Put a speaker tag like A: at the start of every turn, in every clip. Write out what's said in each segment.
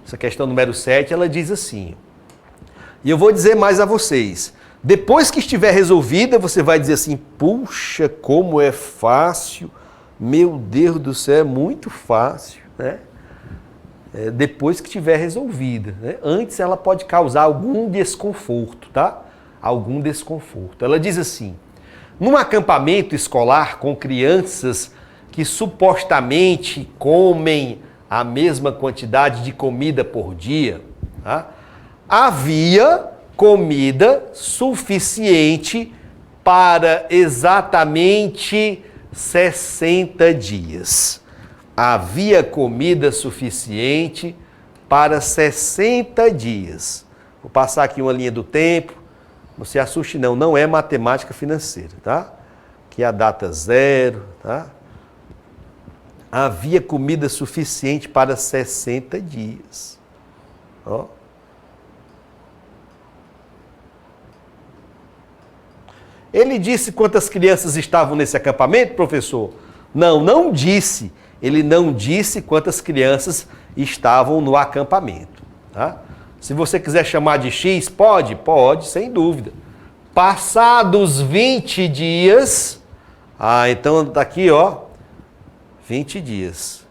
A: essa questão número 7, ela diz assim, e eu vou dizer mais a vocês, depois que estiver resolvida, você vai dizer assim, puxa, como é fácil, meu Deus do céu, é muito fácil, né? Depois que estiver resolvida, né? Antes ela pode causar algum desconforto, tá? Algum desconforto. Ela diz assim, num acampamento escolar com crianças que supostamente comem a mesma quantidade de comida por dia, tá? Havia comida suficiente para exatamente 60 dias. Havia comida suficiente para 60 dias. Vou passar aqui uma linha do tempo. Não se assuste não, não é matemática financeira, tá? Aqui é a data 0, tá? Havia comida suficiente para 60 dias. Ó. Ele disse quantas crianças estavam nesse acampamento, professor? Não, não disse. Ele não disse quantas crianças estavam no acampamento, tá? Se você quiser chamar de X, pode? Pode, sem dúvida. Passados 20 dias, então tá aqui, ó, 20 dias.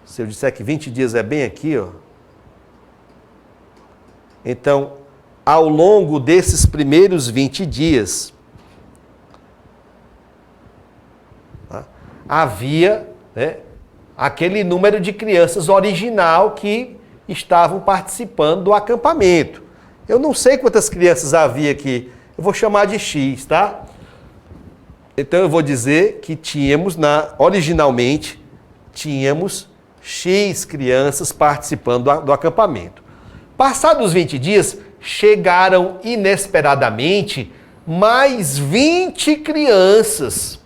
A: Se eu disser que 20 dias é bem aqui, ó. Então, ao longo desses primeiros 20 dias, havia, né, aquele número de crianças original que estavam participando do acampamento. Eu não sei quantas crianças havia aqui, eu vou chamar de X, tá? Então eu vou dizer que originalmente, tínhamos X crianças participando do acampamento. Passados os 20 dias, chegaram inesperadamente mais 20 crianças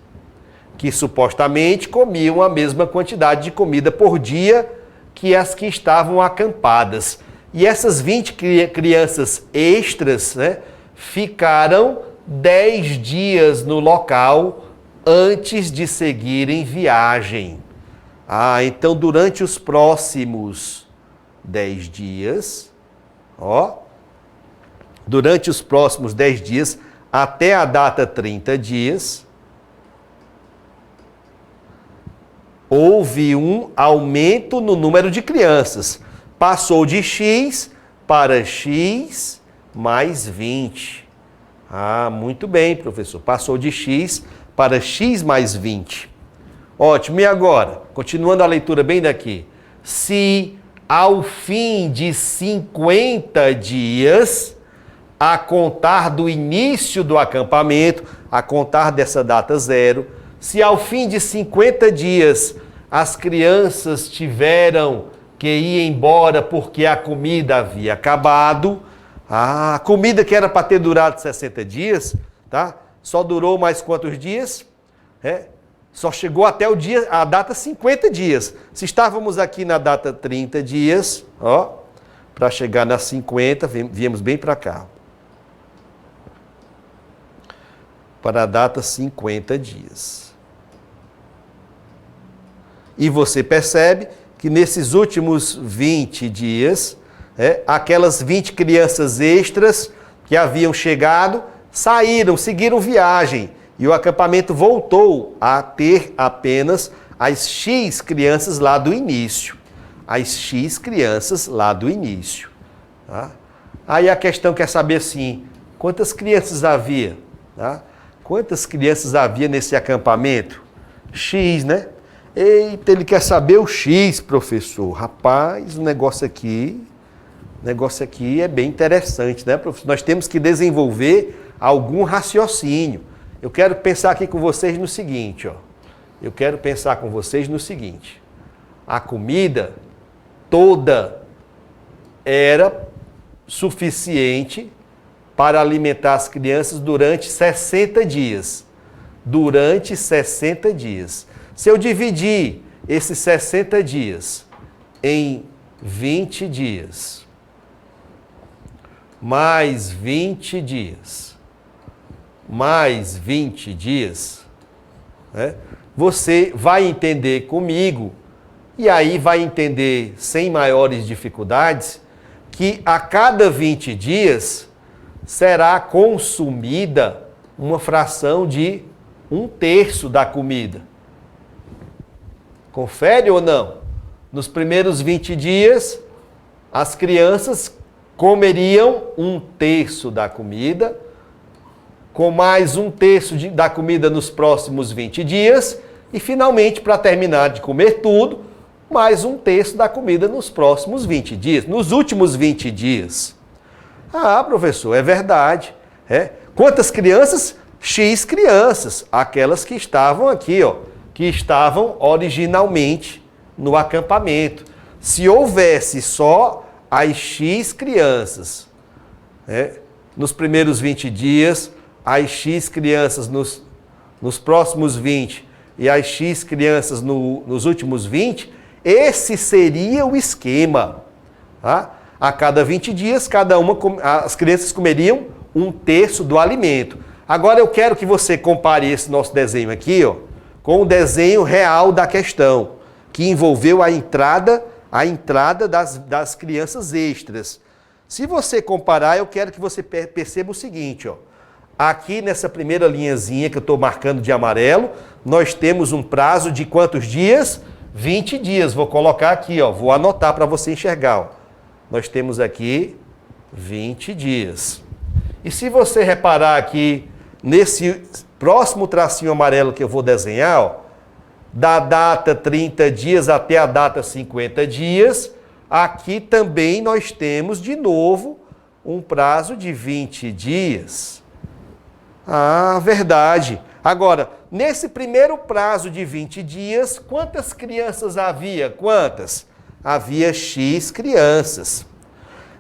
A: que supostamente comiam a mesma quantidade de comida por dia que as que estavam acampadas. E essas 20 crianças extras, né, ficaram 10 dias no local antes de seguirem viagem. Então durante os próximos 10 dias, durante os próximos 10 dias, até a data 30 dias, houve um aumento no número de crianças. Passou de X para X mais 20. Muito bem, professor. Passou de X para X mais 20. Ótimo. E agora? Continuando a leitura bem daqui. Se ao fim de 50 dias, a contar do início do acampamento, a contar dessa data 0, se ao fim de 50 dias as crianças tiveram que ir embora porque a comida havia acabado, a comida que era para ter durado 60 dias, tá? Só durou mais quantos dias? Só chegou até a data 50 dias. Se estávamos aqui na data 30 dias, para chegar nas 50, viemos bem para cá. Para a data 50 dias. E você percebe que nesses últimos 20 dias, aquelas 20 crianças extras que haviam chegado, saíram, seguiram viagem. E o acampamento voltou a ter apenas as X crianças lá do início. As X crianças lá do início. Tá? Aí a questão quer saber assim, quantas crianças havia? Tá? Quantas crianças havia nesse acampamento? X, né? Eita, ele quer saber o X, professor. Rapaz, o negócio aqui é bem interessante, né, professor? Nós temos que desenvolver algum raciocínio. Eu quero pensar aqui com vocês no seguinte, A comida toda era suficiente para alimentar as crianças durante 60 dias. Durante 60 dias. Se eu dividir esses 60 dias em 20 dias, mais 20 dias, mais 20 dias, você vai entender comigo E aí vai entender, sem maiores dificuldades, que a cada 20 dias será consumida uma fração de 1/3 da comida. Confere ou não? Nos primeiros 20 dias, as crianças comeriam 1/3 da comida, com mais 1/3 da comida nos próximos 20 dias, e finalmente, para terminar de comer tudo, mais 1/3 da comida nos próximos 20 dias, nos últimos 20 dias. Ah, professor, é verdade. Quantas crianças? X crianças, aquelas que estavam aqui, ó, que estavam originalmente no acampamento. Se houvesse só as X crianças, nos primeiros 20 dias, as X crianças nos próximos 20 e as X crianças nos últimos 20, esse seria o esquema. Tá? A cada 20 dias, as crianças comeriam 1/3 do alimento. Agora eu quero que você compare esse nosso desenho aqui, ó, com o desenho real da questão, que envolveu a entrada das crianças extras. Se você comparar, eu quero que você perceba o seguinte, ó. Aqui nessa primeira linhazinha que eu estou marcando de amarelo, nós temos um prazo de quantos dias? 20 dias. Vou colocar aqui, ó, vou anotar para você enxergar. Ó. Nós temos aqui 20 dias. E se você reparar aqui nesse próximo tracinho amarelo que eu vou desenhar, ó, da data 30 dias até a data 50 dias, aqui também nós temos de novo um prazo de 20 dias. Ah, verdade. Agora, nesse primeiro prazo de 20 dias, quantas crianças havia? Quantas? Havia X crianças.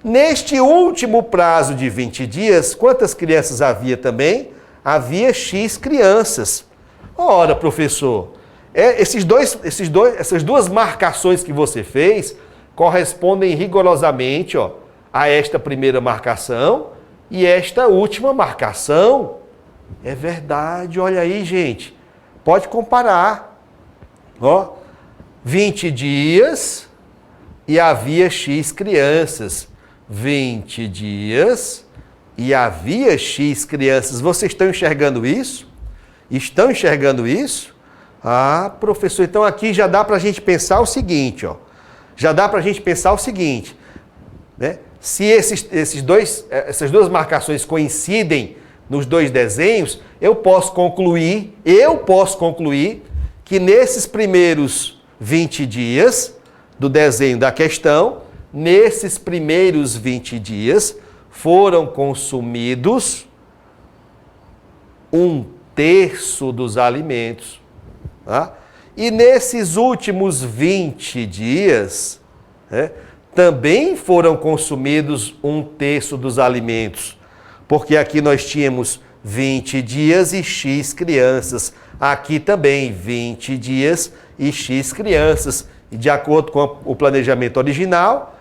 A: Neste último prazo de 20 dias, quantas crianças havia também? Havia X crianças. Ora, professor, essas duas marcações que você fez correspondem rigorosamente, ó, a esta primeira marcação e esta última marcação. É verdade, olha aí, gente. Pode comparar. Ó, 20 dias e havia X crianças. 20 dias e havia X crianças. Vocês estão enxergando isso? Estão enxergando isso? Ah, professor, então aqui já dá para a gente pensar o seguinte, ó. Já dá para a gente pensar o seguinte, né? Se essas duas marcações coincidem nos dois desenhos, eu posso concluir que nesses primeiros 20 dias do desenho da questão, nesses primeiros 20 dias, foram consumidos 1/3 dos alimentos. Tá? E nesses últimos 20 dias, também foram consumidos 1/3 dos alimentos. Porque aqui nós tínhamos 20 dias e X crianças. Aqui também 20 dias e X crianças. E de acordo com o planejamento original,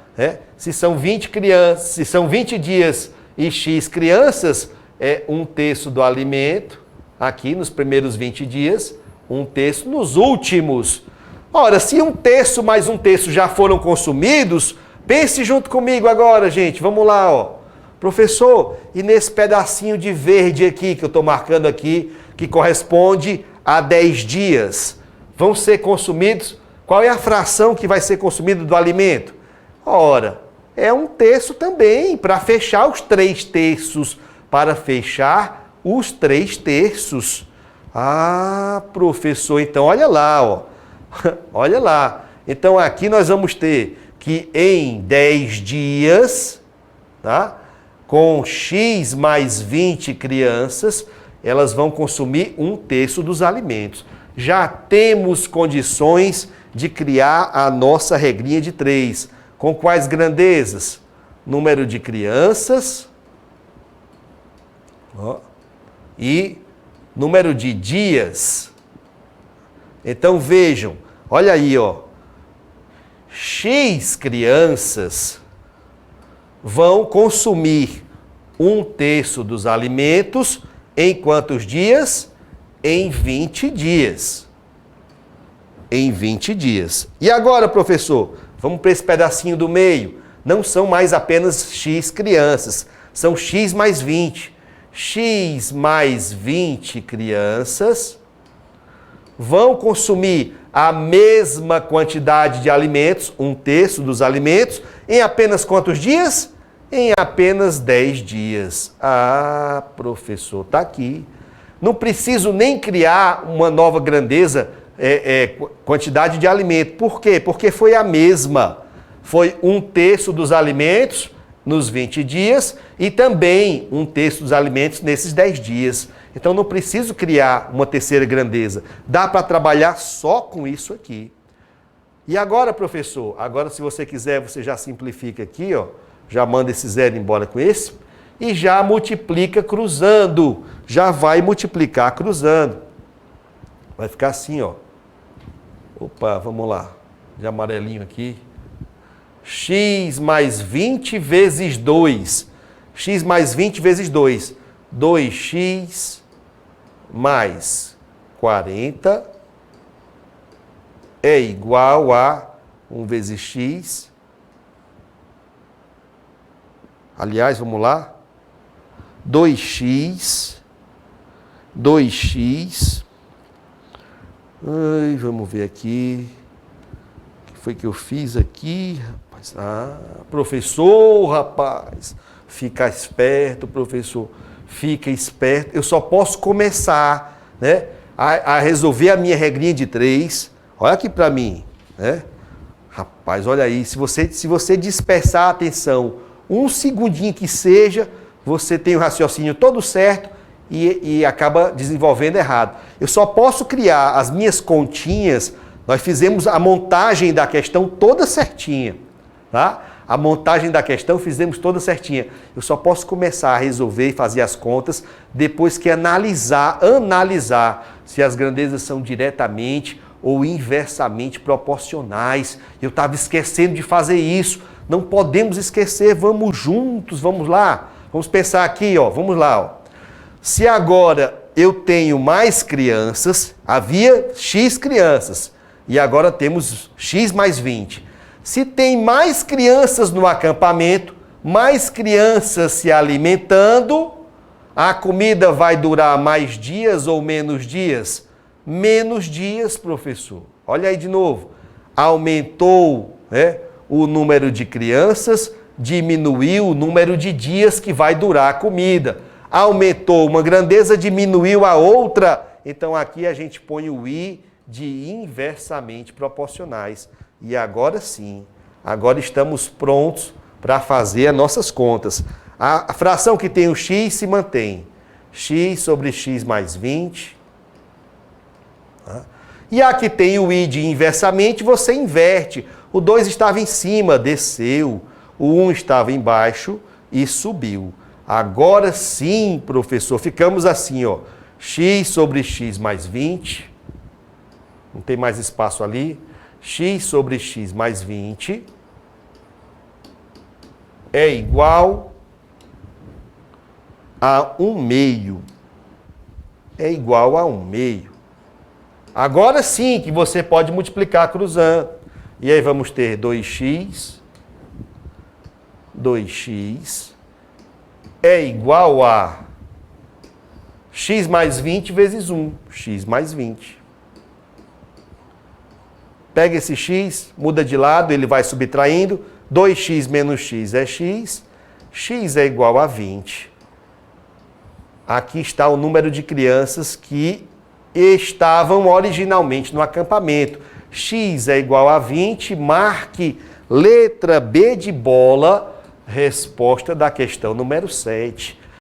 A: se são 20 dias e X crianças, é 1/3 do alimento, aqui nos primeiros 20 dias, 1/3 nos últimos. Ora, se 1/3 mais 1/3 já foram consumidos, pense junto comigo agora, gente, vamos lá, ó. Professor, e nesse pedacinho de verde aqui, que eu estou marcando aqui, que corresponde a 10 dias, vão ser consumidos, qual é a fração que vai ser consumida do alimento? Ora, é 1/3 também, para fechar os 3/3, para fechar os 3/3. Ah, professor, então olha lá, ó. Olha lá. Então aqui nós vamos ter que em 10 dias, tá? Com X mais 20 crianças, elas vão consumir 1/3 dos alimentos. Já temos condições de criar a nossa regrinha de 3. Com quais grandezas? Número de crianças, ó, e número de dias. Então vejam, olha aí, ó. X crianças vão consumir 1/3 dos alimentos em quantos dias? Em 20 dias. em 20 dias. E agora, professor, vamos para esse pedacinho do meio. Não são mais apenas X crianças, são X mais 20. X mais 20 crianças vão consumir a mesma quantidade de alimentos, 1/3 dos alimentos, em apenas quantos dias? Em apenas 10 dias. Ah, professor, está aqui. Não preciso nem criar uma nova grandeza, quantidade de alimento. Por quê? Porque foi a mesma. Foi 1/3 dos alimentos nos 20 dias e também 1/3 dos alimentos nesses 10 dias. Então não preciso criar uma terceira grandeza. Dá para trabalhar só com isso aqui. E agora, professor, agora se você quiser, você já simplifica aqui, ó, já manda esse zero embora com esse e já multiplica cruzando. Já vai multiplicar cruzando. Vai ficar assim, ó. Opa, vamos lá. De amarelinho aqui. X mais 20 vezes 2. X mais 20 vezes 2. 2x mais 40 é igual a 1 vezes x. Aliás, vamos lá. 2x. Ai, vamos ver aqui. O que foi que eu fiz aqui, rapaz? Ah, professor, rapaz. Fica esperto, professor. Fica esperto. Eu só posso começar, né, a resolver a minha regrinha de 3. Olha aqui para mim, né? Rapaz, olha aí. Se você dispersar a atenção um segundinho que seja, você tem o raciocínio todo certo e acaba desenvolvendo errado. Eu só posso criar as minhas continhas. Nós fizemos a montagem da questão toda certinha, tá? A montagem da questão fizemos toda certinha. Eu só posso começar a resolver e fazer as contas depois que analisar se as grandezas são diretamente ou inversamente proporcionais. Eu estava esquecendo de fazer isso. Não podemos esquecer, vamos juntos, vamos lá. Vamos pensar aqui, ó, vamos lá. Ó. Se agora eu tenho mais crianças, havia X crianças, e agora temos X mais 20. Se tem mais crianças no acampamento, mais crianças se alimentando, a comida vai durar mais dias ou menos dias? Menos dias, professor. Olha aí de novo. Aumentou, né, o número de crianças, diminuiu o número de dias que vai durar a comida. Aumentou uma grandeza, diminuiu a outra. Então aqui a gente põe o I de inversamente proporcionais. E agora sim, agora estamos prontos para fazer as nossas contas. A fração que tem o x se mantém. X sobre x mais 20. Tá? E a que tem o i de inversamente, você inverte. O 2 estava em cima, desceu. O 1 estava embaixo e subiu. Agora sim, professor, ficamos assim, ó. X sobre x mais 20. Não tem mais espaço ali. X sobre x mais 20 é igual a 1/2. É igual a 1/2. Agora sim que você pode multiplicar cruzando. E aí vamos ter 2x é igual a x mais 20 vezes 1. X mais 20. Pega esse x, muda de lado, ele vai subtraindo. 2x menos x é x. X é igual a 20. Aqui está o número de crianças que estavam originalmente no acampamento. X é igual a 20. Marque letra B de bola, resposta da questão número 7.